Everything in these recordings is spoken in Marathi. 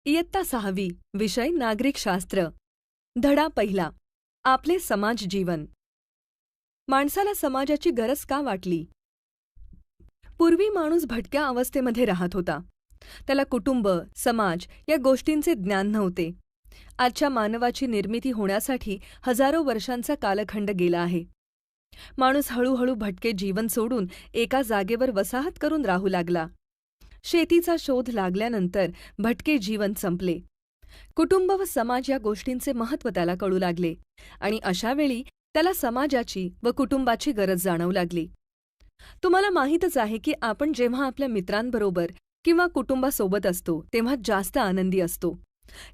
इयत्ता 6वी विषय नागरिकशास्त्र धडा पहिला आपले समाज जीवन माणसाला समाजाची गरज का वाटली? पूर्वी माणूस भटक्या अवस्थेमध्ये राहत होता. त्याला कुटुंब, समाज या गोष्टींचे ज्ञान नव्हते. आजच्या मानवाची निर्मिती होण्यासाठी हजारो वर्षांचा कालखंड गेला आहे. माणूस हळूहळू भटके जीवन सोडून एका जागेवर वसाहत करून राहू लागला. शेतीचा शोध लागल्यानंतर भटके जीवन संपले. कुटुंब व समाज या गोष्टींचे महत्त्व त्याला कळू लागले आणि अशावेळी त्याला समाजाची व कुटुंबाची गरज जाणवू लागली. तुम्हाला माहीतच आहे की आपण जेव्हा आपल्या मित्रांबरोबर किंवा कुटुंबासोबत असतो तेव्हा जास्त आनंदी असतो,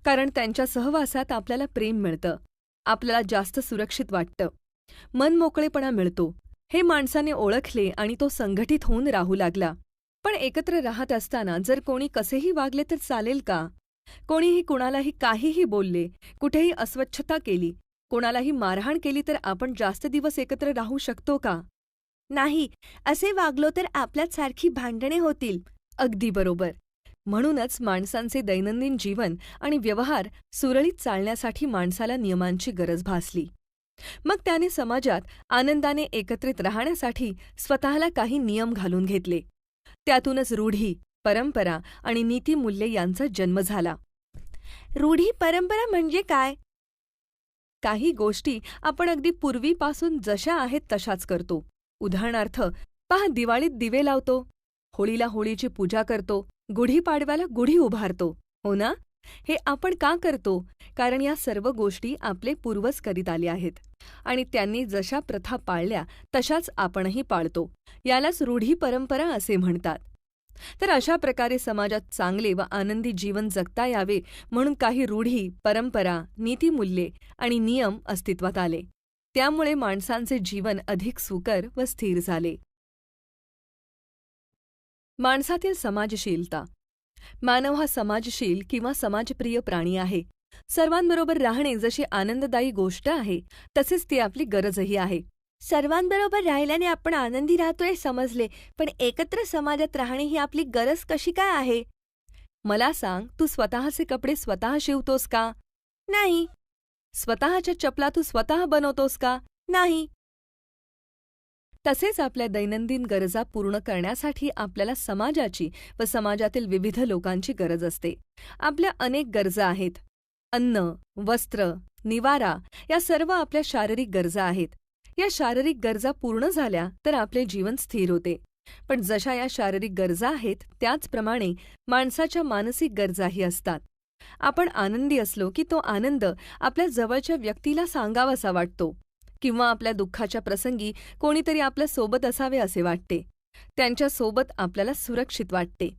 कारण त्यांच्या सहवासात आपल्याला प्रेम मिळतं, आपल्याला जास्त सुरक्षित वाटतं, मनमोकळेपणा मिळतो. हे माणसाने ओळखले आणि तो संघटित होऊन राहू लागला. पण एकत्र राहत असताना जर कोणी कसेही वागले तर चालेल का? कोणीही कुणालाही काहीही बोलले, कुठेही अस्वच्छता केली, कोणालाही मारहाण केली तर आपण जास्त दिवस एकत्र राहू शकतो का? नाही, असे वागलो तर आपल्यात सारखी भांडणे होतील. अगदी बरोबर. म्हणूनच माणसांचे दैनंदिन जीवन आणि व्यवहार सुरळीत चालण्यासाठी माणसाला नियमांची गरज भासली. मग त्याने समाजात आनंदाने एकत्रित राहण्यासाठी स्वतःला काही नियम घालून घेतले. त्यातूनच रूढी, परंपरा आणि नीतिमूल्ये यांचा जन्म झाला. रूढी परंपरा म्हणजे काय? काही गोष्टी आपण अगदी पूर्वीपासून जशा आहेत तशाच करतो. उदाहरणार्थ, पहा, दिवाळीत दिवे लावतो, होळीला होळीची पूजा करतो, गुढीपाडव्याला गुढी उभारतो, हो ना? हे आपण का करतो? कारण या सर्व गोष्टी आपले पूर्वज करीत आले आहेत आणि त्यांनी जशा प्रथा पाळल्या तशाच आपणही पाळतो. यालाच रूढी परंपरा असे म्हणतात. तर अशा प्रकारे समाजात चांगले व आनंदी जीवन जगता यावे म्हणून काही रूढी, परंपरा, नीतिमूल्ये आणि नियम अस्तित्वात आले. त्यामुळे माणसांचे जीवन अधिक सुकर व स्थिर झाले. माणसातील समाजशीलता. मानव हा समाजशील किंवा समाजप्रिय प्राणी आहे. सर्वांबरोबर राहणे जशी आनंददायी गोष्ट आहे तसेच ती आपली गरजही आहे. सर्वांबरोबर राहिल्याने आपण आनंदी राहतोय समजले, पण एकत्र समाजात राहणे ही आपली गरज कशी काय आहे? मला सांग, तू स्वतःचे कपडे स्वतः शिवतोस का? नाही. स्वतःच्या चपला तू स्वतः बनवतोस का? नाही. तसेच आपल्या दैनंदिन गरजा पूर्ण करण्यासाठी आपल्याला समाजाची व समाजातील विविध लोकांची गरज असते. आपल्या अनेक गरजा आहेत. अन्न, वस्त्र, निवारा या सर्व आपल्या शारीरिक गरजा आहेत. या शारीरिक गरजा पूर्ण झाल्या तर आपले जीवन स्थिर होते. पण जशा या शारीरिक गरजा आहेत त्याचप्रमाणे माणसाच्या मानसिक गरजाही असतात. आपण आनंदी असलो की तो आनंद आपल्या जवळच्या व्यक्तीला सांगावासा वाटतो किंवा आपल्या दुःखाच्या प्रसंगी कोणीतरी आपल्या सोबत असावे असे वाटते. त्यांच्या सोबत आपल्याला सुरक्षित वाटते.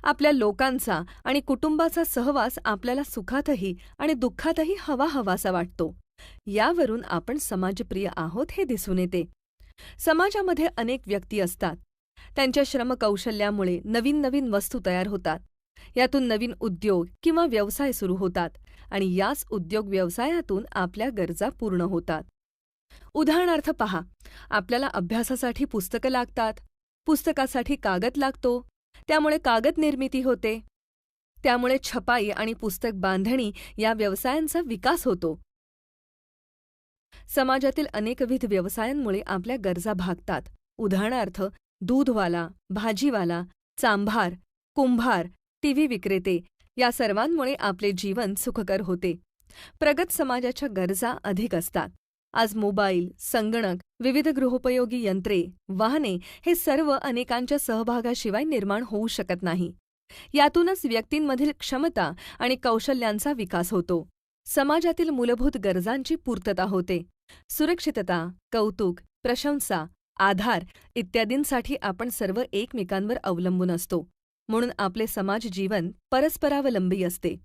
आपल्या लोकांचा आणि कुटुंबाचा सहवास आपल्याला सुखातही आणि दुःखातही हवाहवासा वाटतो. यावरून आपण समाजप्रिय आहोत हे दिसून येते. समाजामध्ये अनेक व्यक्ती असतात. त्यांच्या श्रमकौशल्यामुळे नवीन नवीन वस्तू तयार होतात. यातून नवीन उद्योग किंवा व्यवसाय सुरू होतात आणि याच उद्योग व्यवसायातून आपल्या गरजा पूर्ण होतात. उदाहरणार्थ पहा, आपल्याला अभ्यासासाठी पुस्तकं लागतात, पुस्तकासाठी कागद लागतो, त्यामुळे कागद निर्मिती होते. त्यामुळे छपाई आणि पुस्तक बांधणी या व्यवसायांचा विकास होतो. समाजातील अनेकविध व्यवसायांमुळे आपल्या गरजा भागतात. उदाहरणार्थ, दूधवाला, भाजीवाला, चांभार, कुंभार, टीव्ही विक्रेते या सर्वांमुळे आपले जीवन सुखकर होते. प्रगत समाजाच्या गरजा अधिक असतात. आज मोबाईल, संगणक, विविध गृहोपयोगी यंत्रे, वाहने हे सर्व अनेकांच्या सहभागाशिवाय निर्माण होऊ शकत नाही. यातूनच व्यक्तींमधील क्षमता आणि कौशल्यांचा विकास होतो. समाजातील मूलभूत गरजांची पूर्तता होते. सुरक्षितता, कौतुक, प्रशंसा, आधार इत्यादींसाठी आपण सर्व एकमेकांवर अवलंबून असतो. म्हणून आपले समाज जीवन परस्परावलंबी असते.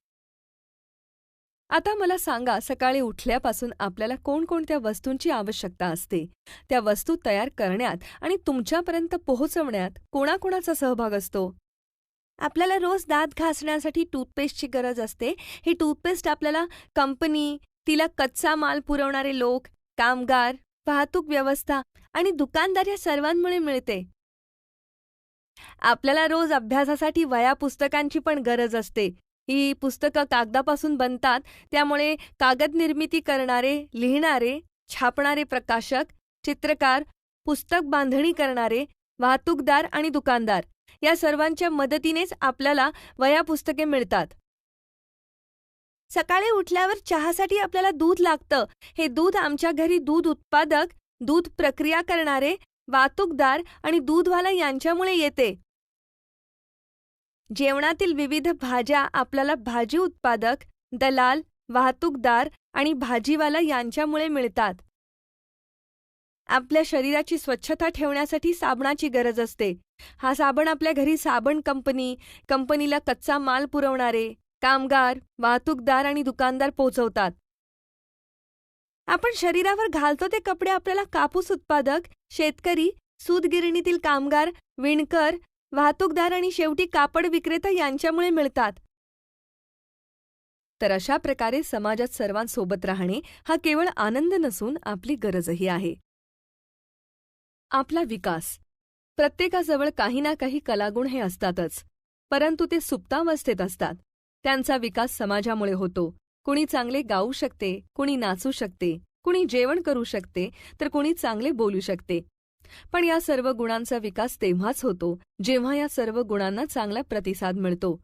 आता मला सांगा, सकाळी उठल्यापासून आपल्याला कोणकोणत्या वस्तूंची आवश्यकता असते? त्या वस्तू तयार करण्यात आणि तुमच्यापर्यंत पोहोचवण्यात कोणाकोणाचा सहभाग असतो? आपल्याला रोज दात घासण्यासाठी टूथपेस्टची गरज असते. ही टूथपेस्ट आपल्याला कंपनी, तिला कच्चा माल पुरवणारे लोक, कामगार, वाहतूक व्यवस्था आणि दुकानदार या सर्वांमुळे मिळते. आपल्याला रोज अभ्यासासाठी वह्या पुस्तकांची पण गरज असते. ही पुस्तकं कागदापासून बनतात, त्यामुळे कागद निर्मिती करणारे, लिहिणारे, छापणारे प्रकाशक, चित्रकार, पुस्तक बांधणी करणारे, वाहतूकदार आणि दुकानदार या सर्वांच्या मदतीनेच आपल्याला वह्या पुस्तके मिळतात. सकाळी उठल्यावर चहासाठी आपल्याला दूध लागतं. हे दूध आमच्या घरी दूध उत्पादक, दूध प्रक्रिया करणारे, वाहतूकदार आणि दूधवाला यांच्यामुळे येते. जेवणातील विविध भाज्या आपल्याला भाजी उत्पादक, दलाल, वाहतूकदार आणि भाजीवाला यांच्यामुळे मिळतात. आपल्या शरीराची स्वच्छता ठेवण्यासाठी साबणाची गरज असते. हा साबण आपल्या घरी साबण कंपनीला कच्चा माल पुरवणारे, कामगार, वाहतूकदार आणि दुकानदार पोहोचवतात. आपण शरीरावर घालतो ते कपडे आपल्याला कापूस उत्पादक, शेतकरी, सूत गिरणीतील कामगार, विणकर, वाहतूकदार आणि शेवटी कापड विक्रेता यांच्यामुळे मिळतात. तर अशा प्रकारे समाजात सर्वांसोबत राहणे हा केवळ आनंद नसून आपली गरजही आहे. आपला विकास. प्रत्येकाजवळ काही ना काही कलागुण हे असतातच, परंतु ते सुप्तावस्थेत असतात. त्यांचा विकास समाजामुळे होतो. कुणी चांगले गाऊ शकते, कुणी नाचू शकते, कुणी जेवण करू शकते, तर कुणी चांगले बोलू शकते. पण या सर्व गुणांचा विकास तेव्हाच होतो जेव्हा या सर्व गुणांना चांगला प्रतिसाद मिळतो.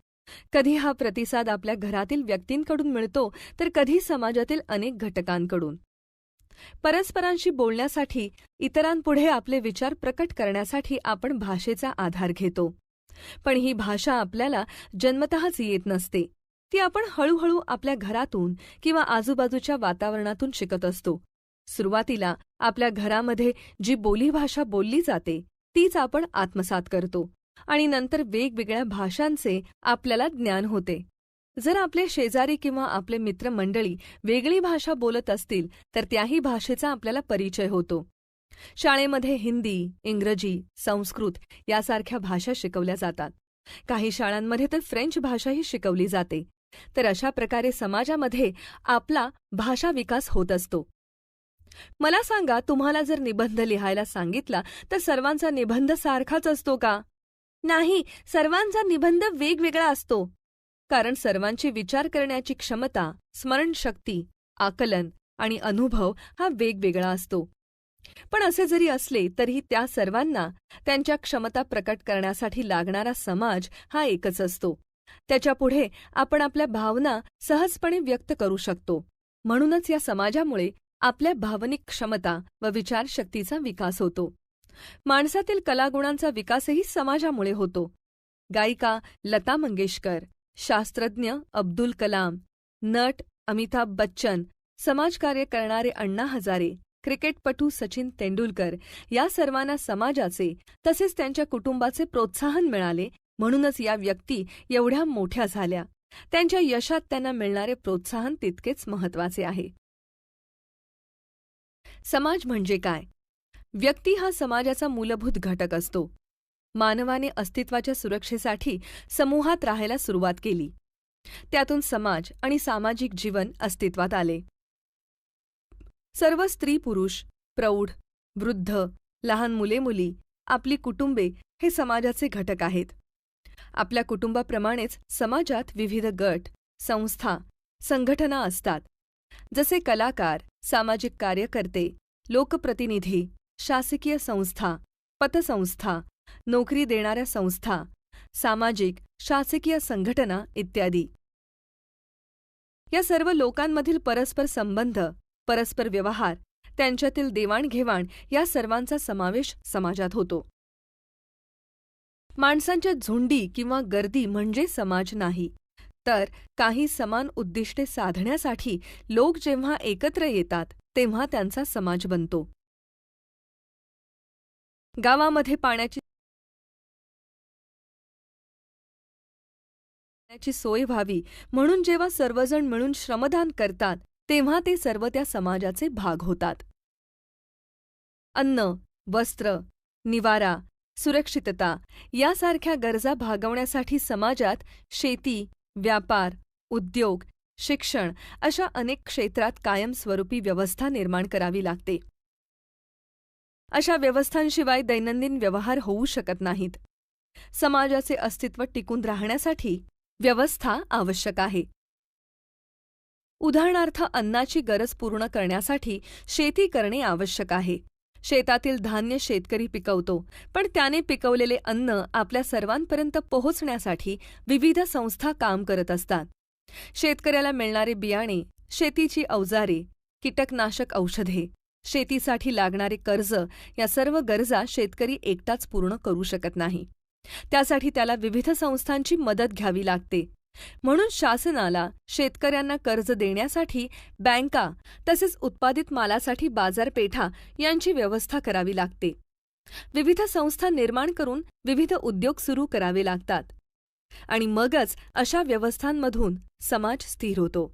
कधी हा प्रतिसाद आपल्या घरातील व्यक्तींकडून मिळतो, तर कधी समाजातील अनेक घटकांकडून. परस्परांशी बोलण्यासाठी, इतरांपुढे आपले विचार प्रकट करण्यासाठी आपण भाषेचा आधार घेतो. पण ही भाषा आपल्याला जन्मतःच येत नसते. ती आपण हळूहळू आपल्या घरातून किंवा आजूबाजूच्या वातावरणातून शिकत असतो. सुरुवातीला आपल्या घरामध्ये जी बोलीभाषा बोलली जाते तीच आपण आत्मसात करतो आणि नंतर वेगवेगळ्या भाषांचे आपल्याला ज्ञान होते. जर आपले शेजारी किंवा आपले मित्रमंडळी वेगळी भाषा बोलत असतील तर त्याही भाषेचा आपल्याला परिचय होतो. शाळेमध्ये हिंदी, इंग्रजी, संस्कृत यासारख्या भाषा शिकवल्या जातात. काही शाळांमध्ये तर फ्रेंच भाषाही शिकवली जाते. तर अशा प्रकारे समाजामध्ये आपला भाषा विकास होत असतो. मला सांगा, तुम्हाला जर निबंध लिहायला सांगितला तर सर्वांचा निबंध सारखाच असतो का? नाही, सर्वांचा निबंध वेगवेगळा असतो. कारण सर्वांची विचार करण्याची क्षमता, स्मरणशक्ती, आकलन आणि अनुभव हा वेगवेगळा असतो. पण असे जरी असले तरीही त्या सर्वांना त्यांच्या क्षमता प्रकट करण्यासाठी लागणारा समाज हा एकच असतो. त्याच्यापुढे आपण आपल्या भावना सहजपणे व्यक्त करू शकतो. म्हणूनच या समाजामुळे आपल्या भावनिक क्षमता व विचारशक्तीचा विकास होतो. माणसातील कलागुणांचा विकासही समाजामुळे होतो. गायिका लता मंगेशकर, शास्त्रज्ञ अब्दुल कलाम, नट अमिताभ बच्चन, समाजकार्य करणारे अण्णा हजारे, क्रिकेटपटू सचिन तेंडुलकर या सर्वांना समाजाचे तसेच त्यांच्या कुटुंबाचे प्रोत्साहन मिळाले. म्हणूनच या व्यक्ती एवढ्या मोठ्या झाल्या. त्यांच्या यशात त्यांना मिळणारे प्रोत्साहन तितकेच महत्त्वाचे आहे. समाज म्हणजे काय? व्यक्ती हा समाजाचा मूलभूत घटक असतो. मानवाने अस्तित्वाच्या सुरक्षेसाठी समूहात राहायला सुरुवात केली. त्यातून समाज आणि सामाजिक जीवन अस्तित्वात आले. सर्व स्त्री पुरुष, प्रौढ, वृद्ध, लहान मुले मुली, आपली कुटुंबे हे समाजाचे घटक आहेत. आपल्या कुटुंबाप्रमाणेच समाजात विविध गट, संस्था, संघटना असतात. जसे कलाकार, सामाजिक कार्यकर्ते, लोकप्रतिनिधी, शासकीय संस्था, पतसंस्था, नोकरी देणाऱ्या संस्था, सामाजिक, शासकीय संघटना इत्यादी. या सर्व लोकांमधील परस्पर संबंध, परस्पर व्यवहार, त्यांच्यातील देवाणघेवाण या सर्वांचा समावेश समाजात होतो. माणसांच्या झुंडी किंवा गर्दी म्हणजे समाज नाही, तर काही समान उद्दिष्टे साधण्यासाठी लोक जेव्हा एकत्र येतात तेव्हा त्यांचा समाज बनतो. गावामध्ये पाण्याची सोय व्हावी म्हणून जेव्हा सर्वजण मिळून श्रमदान करतात तेव्हा ते सर्व त्या समाजाचे भाग होतात. अन्न, वस्त्र, निवारा, सुरक्षितता यासारख्या गरजा भागवण्यासाठी समाजात शेती, व्यापार, उद्योग, शिक्षण अशा अनेक क्षेत्रात कायमस्वरूपी व्यवस्था निर्माण करावी लागते. अशा व्यवस्थांशिवाय दैनंदिन व्यवहार होऊ शकत नाहीत. समाजाचे अस्तित्व टिकून राहण्यासाठी व्यवस्था आवश्यक आहे. उदाहरणार्थ अन्नाची गरज पूर्ण करण्यासाठी शेती करणे आवश्यक आहे. शेतातील धान्य शेतकरी पिकवतो, पण त्याने पिकवलेले अन्न आपल्या सर्वांपर्यंत पोहोचण्यासाठी विविध संस्था काम करत असतात. शेतकऱ्याला मिळणारे बियाणे, शेतीची अवजारे, कीटकनाशक औषधे, शेतीसाठी लागणारे कर्ज या सर्व गरजा शेतकरी एकटाच पूर्ण करू शकत नाही. त्यासाठी त्याला विविध संस्थांची मदत घ्यावी लागते. म्हणून शासनाला शेतकऱ्यांना कर्ज देण्यासाठी बँका तसेच उत्पादित मालासाठी बाजारपेठा यांची व्यवस्था करावी लागते. विविध संस्था निर्माण करून विविध उद्योग सुरू करावे लागतात आणि मगच अशा व्यवस्थांमधून समाज स्थिर होतो.